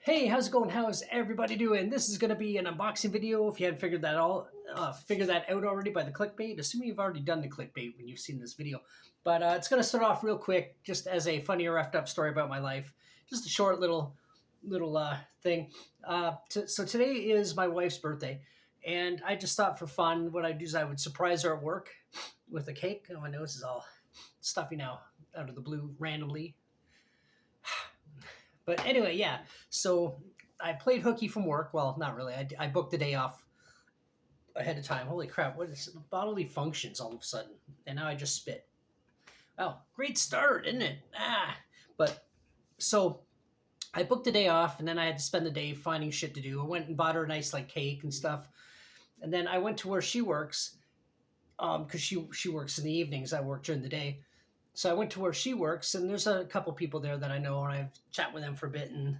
Hey, how's it going? How's everybody doing? This is going to be an unboxing video. If you hadn't figured that out already by the clickbait, assuming you've already done the clickbait when you've seen this video. But it's going to start off real quick, just as a funny or effed up story about my life. Just a short little thing. So today is my wife's birthday, and I just thought for fun, what I'd do is I would surprise her at work with a cake. Oh, my nose is all stuffy now, out of the blue, randomly. But anyway, yeah. So I played hooky from work. Well, not really. I booked the day off ahead of time. Holy crap! What is bodily functions all of a sudden? And now I just spit. Wow, great start, isn't it? But so I booked the day off, and then I had to spend the day finding shit to do. I went and bought her a nice like cake and stuff, and then I went to where she works, because she works in the evenings. I work during the day. So I went to where she works, and there's a couple people there that I know, and I've chat with them for a bit. And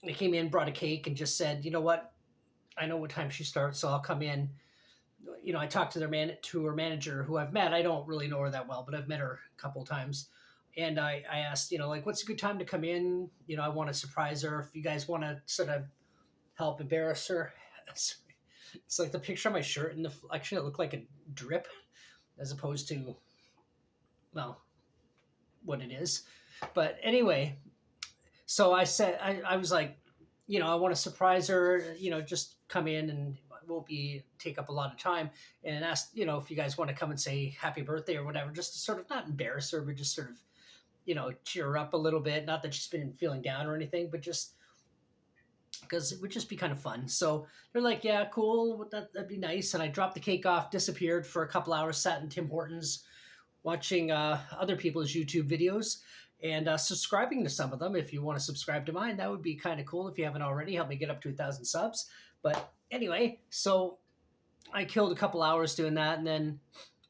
they came in, brought a cake, and just said, "You know what? I know what time she starts, so I'll come in." I talked to her manager, who I've met. I don't really know her that well, but I've met her a couple of times. And I asked, like, what's a good time to come in? I want to surprise her. If you guys want to sort of help embarrass her, it's like the picture of my shirt, and actually it looked like a drip, as opposed to, well, what it is. But anyway, so I said, I was like, I want to surprise her, just come in, and it won't take up a lot of time, and ask, if you guys want to come and say happy birthday or whatever, just to sort of not embarrass her, but just sort of, cheer her up a little bit. Not that she's been feeling down or anything, but just because it would just be kind of fun. So they're like, yeah, cool. That'd be nice. And I dropped the cake off, disappeared for a couple hours, sat in Tim Hortons, watching other people's YouTube videos, and subscribing to some of them. If you want to subscribe to mine, that would be kind of cool. If you haven't already, help me get up to 1,000 subs. But anyway, so I killed a couple hours doing that, and then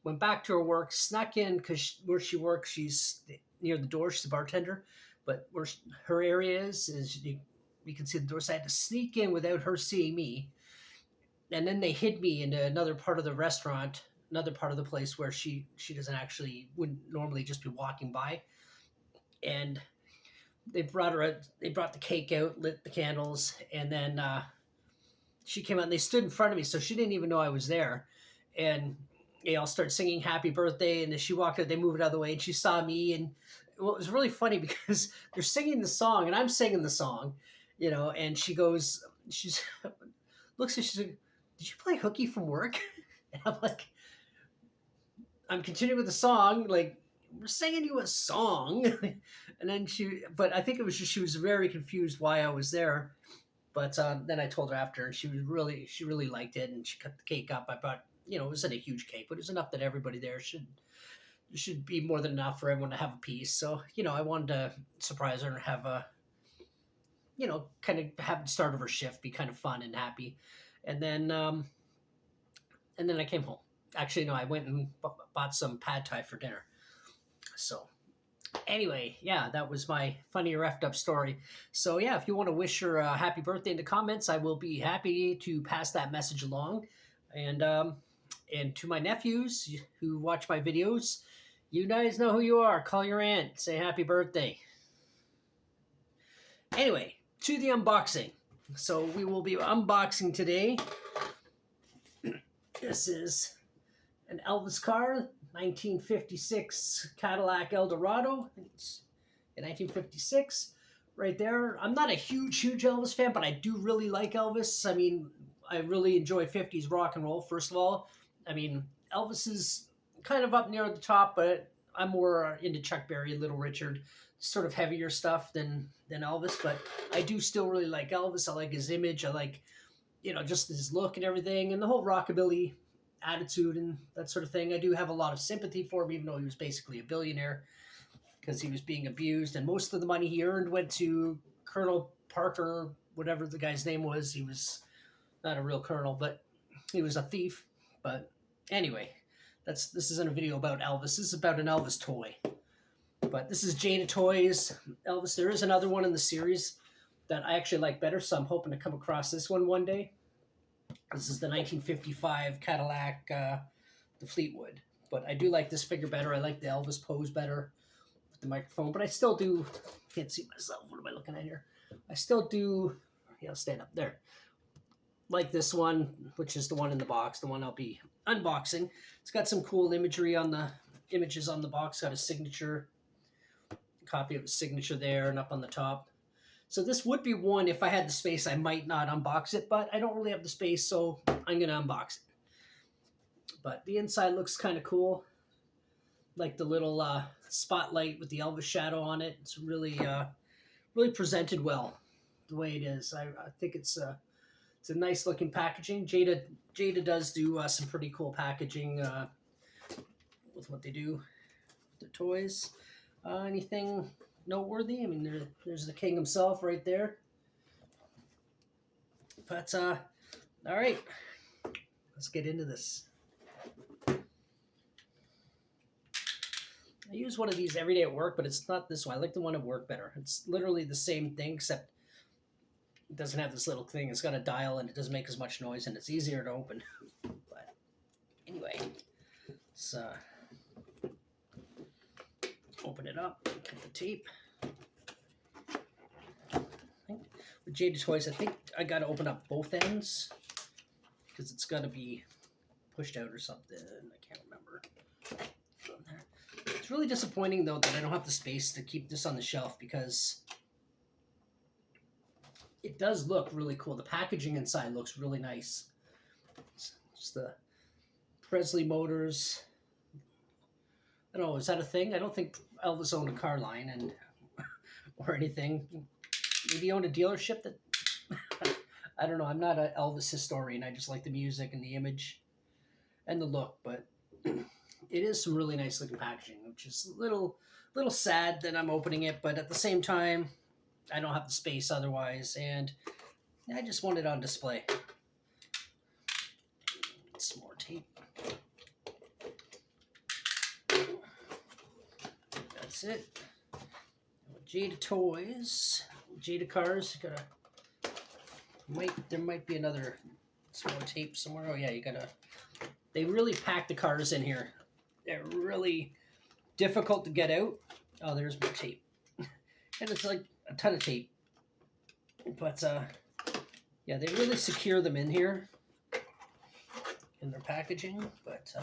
went back to her work, snuck in, because where she works, she's near the door. She's a bartender, but where her area is you can see the door. So I had to sneak in without her seeing me, and then they hid me into another part of the restaurant, another part of the place where she wouldn't normally just be walking by. And they brought the cake out, lit the candles, and then she came out, and they stood in front of me, so she didn't even know I was there. And they all started singing happy birthday, and as she walked out, they moved out of the way, and she saw me. And well, it was really funny because they're singing the song, and I'm singing the song, and she looks and she's like, "Did you play hooky from work?" And I'm like, I'm continuing with the song, like, we're singing you a song. And then but I think it was just, she was very confused why I was there. But then I told her after, and she really liked it, and she cut the cake up. I bought, it wasn't a huge cake, but it was enough that everybody there should be more than enough for everyone to have a piece. So, I wanted to surprise her and have a, kind of have the start of her shift be kind of fun and happy. And then I came home. Actually, no, I went and bought some pad thai for dinner. So anyway, yeah, that was my funny or effed up story. So yeah, if you want to wish her a happy birthday in the comments, I will be happy to pass that message along. And to my nephews who watch my videos, you guys know who you are. Call your aunt, say happy birthday. Anyway, to the unboxing. So we will be unboxing today. This is an Elvis car, 1956 Cadillac Eldorado. It's in 1956, right there. I'm not a huge Elvis fan, but I do really like Elvis. I mean, I really enjoy 50s rock and roll, first of all. I mean, Elvis is kind of up near the top, but I'm more into Chuck Berry, Little Richard, sort of heavier stuff than Elvis. But I do still really like Elvis. I like his image. I like, just his look and everything, and the whole rockabilly attitude and that sort of thing. I do have a lot of sympathy for him, even though he was basically a billionaire, because he was being abused, and most of the money he earned went to Colonel Parker, whatever the guy's name was. He was not a real colonel, but he was a thief. But anyway, this isn't a video about Elvis. This is about an Elvis toy. But this is Jada Toys Elvis. There is another one in the series that I actually like better, so I'm hoping to come across this one day. This is the 1955 Cadillac, the Fleetwood. But I do like this figure better. I like the Elvis pose better with the microphone. But I still can't see myself. What am I looking at here? I still do, yeah, I'll stand up there. Like this one, which is the one in the box, the one I'll be unboxing. It's got some cool imagery on the images on the box, got a signature, copy of his signature there and up on the top. So this would be one, if I had the space, I might not unbox it, but I don't really have the space, so I'm going to unbox it. But the inside looks kind of cool. Like the little spotlight with the Elvis shadow on it. It's really, really presented well the way it is. I think it's a nice looking packaging. Jada does do some pretty cool packaging with what they do, the toys. Anything noteworthy? I mean, there's the king himself right there. But all right, let's get into this. I use one of these every day at work, but it's not this one. I like the one at work better. It's literally the same thing, except it doesn't have this little thing. It's got a dial, and it doesn't make as much noise, and it's easier to open. But anyway, let's open it up, cut the tape. With Jada Toys, I think I got to open up both ends because it's got to be pushed out or something. I can't remember. It's really disappointing, though, that I don't have the space to keep this on the shelf because it does look really cool. The packaging inside looks really nice. It's just the Presley Motors. I don't know, is that a thing? I don't think Elvis owned a car line and or anything. Maybe he owned a dealership that... I don't know. I'm not an Elvis historian. I just like the music and the image and the look, but... It is some really nice looking packaging, which is a little sad that I'm opening it, but at the same time, I don't have the space otherwise, and I just want it on display. Some more tape. That's it. Jada Toys, Jada cars. There might be another some more tape somewhere. Oh yeah, they really pack the cars in here. They're really difficult to get out. Oh, there's more tape. And it's like a ton of tape. But, yeah, they really secure them in here in their packaging. But,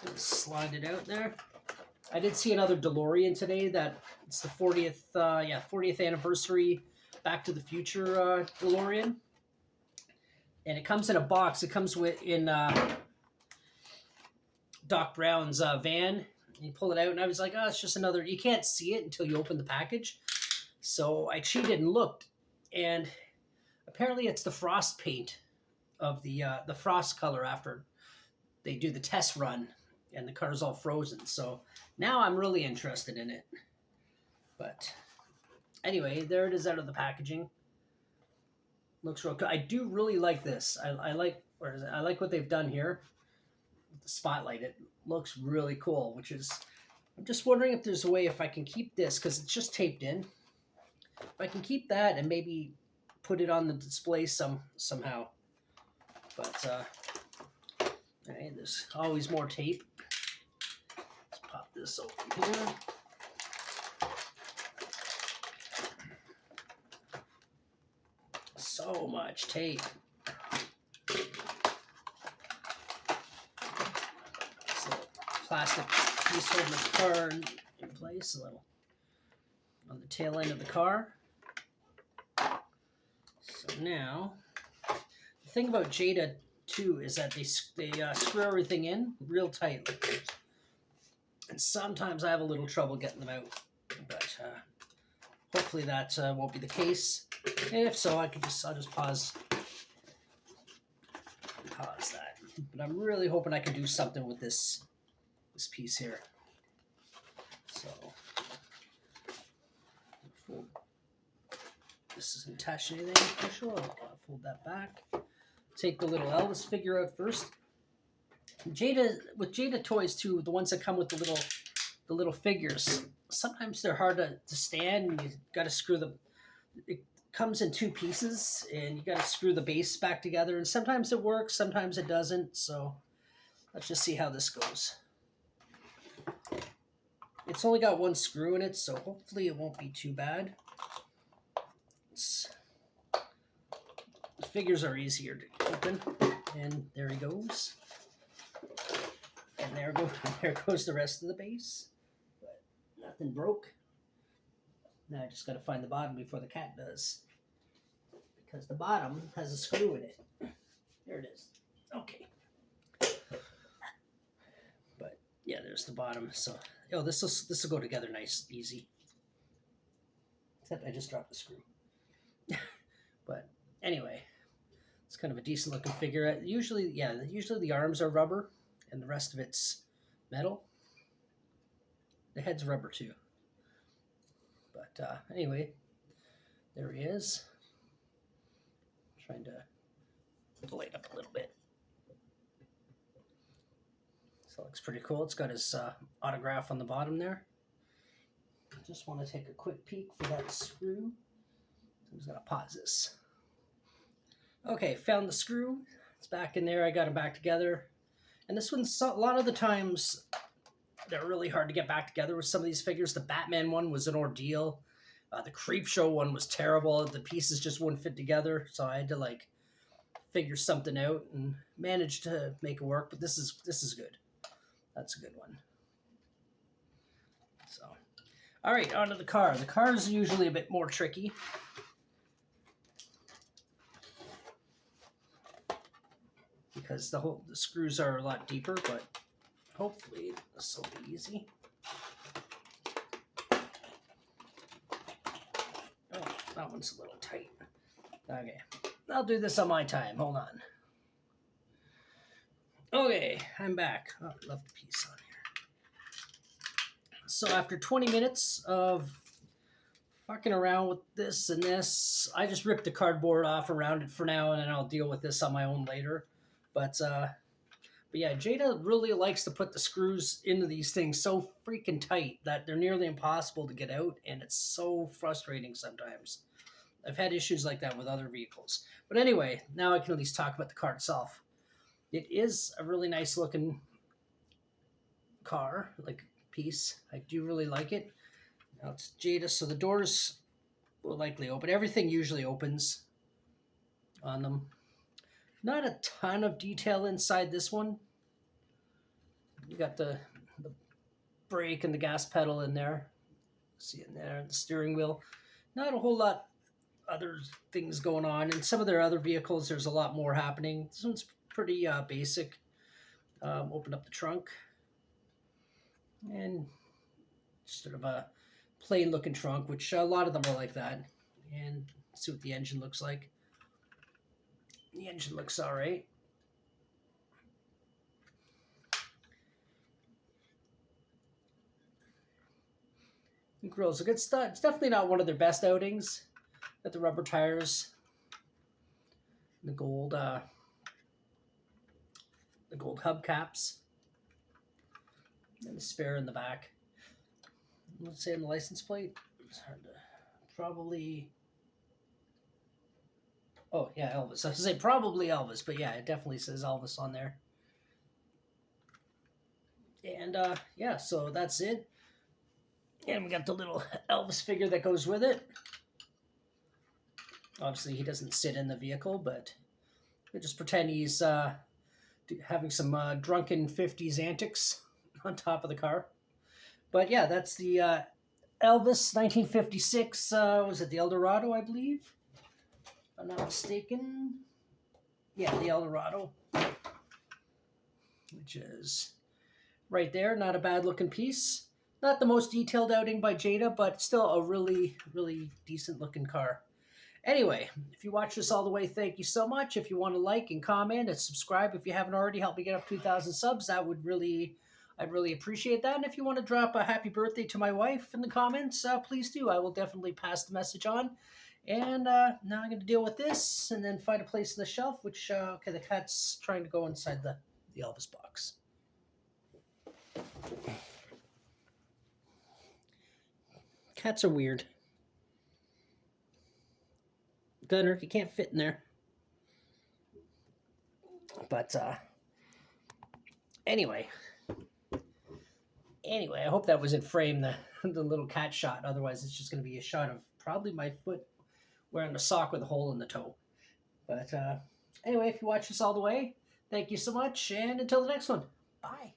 just slide it out there. I did see another DeLorean today that it's the 40th anniversary Back to the Future DeLorean. And it comes in a box. It comes in Doc Brown's van. You pull it out, and I was like, oh, it's just another... You can't see it until you open the package. So I cheated and looked, and apparently it's the frost paint of the frost color after they do the test run, and the car's all frozen. So now I'm really interested in it. But anyway, there it is out of the packaging. Looks real good. I do really like this. I like what they've done here. The spotlight, it looks really cool, which is, I'm just wondering if there's a way if I can keep this, because it's just taped in, if I can keep that and maybe put it on the display somehow. But okay, there's always more tape. Let's pop this open here. So much tape. Plastic piece holding the car in place a little on the tail end of the car. So now, the thing about Jada too is that they screw everything in real tightly, and sometimes I have a little trouble getting them out. But hopefully that won't be the case. And if so, I'll just pause that. But I'm really hoping I can do something with this piece here. So this isn't attached to anything for sure. I'll fold that back. Take the little Elvis figure out first. With Jada Toys too, the ones that come with the little figures, sometimes they're hard to stand, and you got to screw them. It comes in two pieces, and you got to screw the base back together, and sometimes it works, sometimes it doesn't. So let's just see how this goes. It's only got one screw in it, so hopefully it won't be too bad. figures are easier to open. And there he goes. And there goes the rest of the base. But nothing broke. Now I just got to find the bottom before the cat does. Because the bottom has a screw in it. There it is. Okay. But yeah, there's the bottom. So this will go together nice, easy. Except I just dropped the screw. But anyway, it's kind of a decent looking figure. Usually the arms are rubber and the rest of it's metal. The head's rubber too. But anyway, there he is. Trying to light up a little bit. So it looks pretty cool. It's got his autograph on the bottom there. Just want to take a quick peek for that screw. I'm just going to pause this. Okay, found the screw. It's back in there. I got it back together. And this one's a lot of the times they're really hard to get back together with some of these figures. The Batman one was an ordeal. The Creepshow one was terrible. The pieces just wouldn't fit together. So I had to like figure something out and manage to make it work. But this is good. That's a good one. So, all right, on to the car. The car is usually a bit more tricky. Because the screws are a lot deeper, but hopefully this will be easy. Oh, that one's a little tight. Okay, I'll do this on my time. Hold on. Okay, I'm back. Oh, I left the piece on here. So after 20 minutes of fucking around with this and this, I just ripped the cardboard off around it for now, and then I'll deal with this on my own later. But yeah, Jada really likes to put the screws into these things so freaking tight that they're nearly impossible to get out, and it's so frustrating sometimes. I've had issues like that with other vehicles. But anyway, now I can at least talk about the car itself. It is a really nice looking car, like piece. I do really like it. Now it's Jada, so the doors will likely open. Everything usually opens on them. Not a ton of detail inside this one. You got the brake and the gas pedal in there. See in there, the steering wheel. Not a whole lot other things going on. In some of their other vehicles, there's a lot more happening. This one's pretty basic. Open up the trunk. And sort of a plain looking trunk, which a lot of them are like that. And see what the engine looks like. The engine looks all right. The grill's a good stuff. It's definitely not one of their best outings. Got the rubber tires, the gold hubcaps, and the spare in the back. Let's say on the license plate. It's hard to probably. Oh yeah, Elvis. I was gonna say probably Elvis, but yeah, it definitely says Elvis on there. And yeah, so that's it. And we got the little Elvis figure that goes with it. Obviously, he doesn't sit in the vehicle, but we just pretend he's having some drunken 50s antics on top of the car. But yeah, that's the Elvis 1956, was it the Eldorado, I believe? If I'm not mistaken. Yeah, the Eldorado. Which is right there. Not a bad looking piece. Not the most detailed outing by Jada, but still a really, really decent looking car. Anyway, if you watch this all the way, thank you so much. If you want to like and comment and subscribe if you haven't already, help me get up 2,000 subs. I'd really appreciate that. And if you want to drop a happy birthday to my wife in the comments, please do. I will definitely pass the message on. And now I'm going to deal with this and then find a place on the shelf, which, okay, the cat's trying to go inside the Elvis box. Cats are weird. Gunner, you can't fit in there. But anyway, I hope that was in frame, the little cat shot. Otherwise, it's just going to be a shot of probably my foot wearing a sock with a hole in the toe. But anyway, if you watch this all the way, thank you so much, and until the next one, bye.